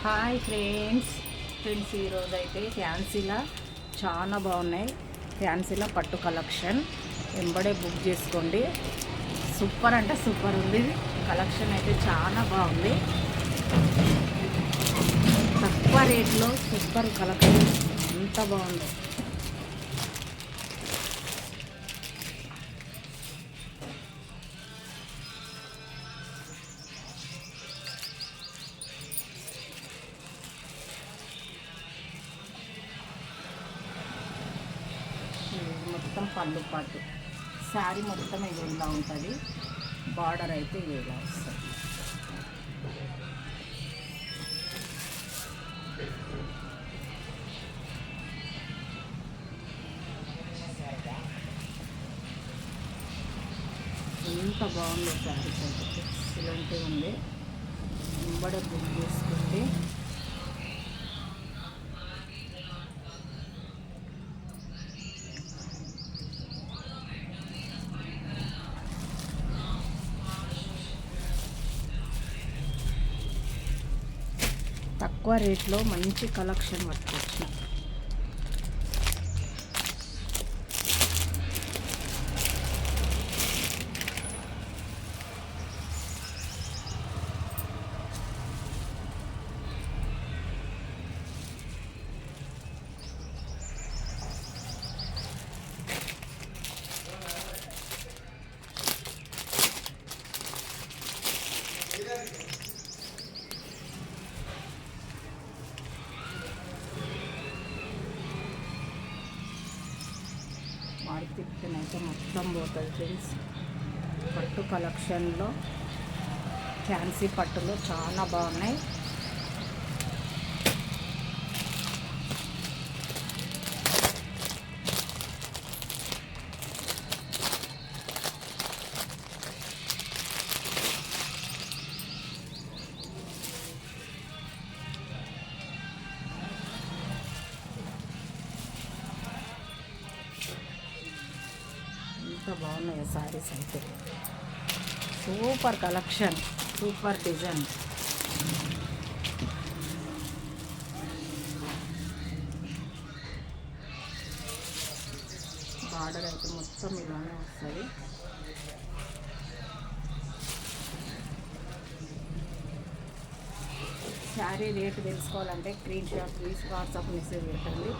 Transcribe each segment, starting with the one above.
Hi friends ఈరోజు అయితే ఫ్యాన్సీలో చాలా బాగున్నాయి. ఫ్యాన్సీలో పట్టు కలెక్షన్ వెంబడే బుక్ చేసుకోండి. సూపర్ అంటే సూపర్ ఉంది. కలెక్షన్ అయితే చాలా బాగుంది. తక్కువ రేట్లో సూపర్ కలెక్షన్, ఎంత బాగుంది. మొత్తం పళ్ళు పాటు శారీ మొత్తం ఇది ఇలా ఉంటుంది. బార్డర్ అయితే ఇది ఇలా వస్తుంది. ఎంత బాగుంది శారీస్ అయితే, ఇలాంటివి ఉంది. వెంబడే బుక్ చేసుకుంటే తక్కువ రేట్లో మంచి కలెక్షన్ పట్టుకొచ్చిన. మార్కెట్నైతే మొత్తం పోతుంది ఫ్రెండ్స్. పట్టు కలెక్షన్లో ఫ్యాన్సీ పట్టులో చాలా బాగున్నాయి. ఎంత బాగున్నాయి శారీస్ అయితే. Super collection, super design. Border అయితే మొత్తం ఇలానే వస్తుంది. శారీ రేటు తెలుసుకోవాలంటే స్క్రీన్ షాట్ తీసి వాట్సాప్ మెసేజ్ పెట్టండి.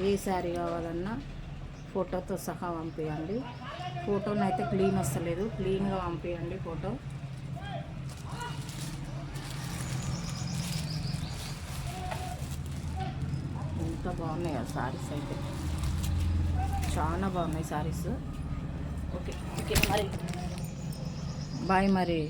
ఏ శారీ కావాలన్నా ఫోటోతో సహా పంపించండి. ఫోటోని అయితే క్లీన్ వస్తలేదు, క్లీన్గా పంపించండి ఫోటో. ఎంత బాగున్నాయి ఆ శారీస్ అయితే, చాలా బాగున్నాయి శారీస్. ఓకే ఓకే మరి బాయ్ మరి.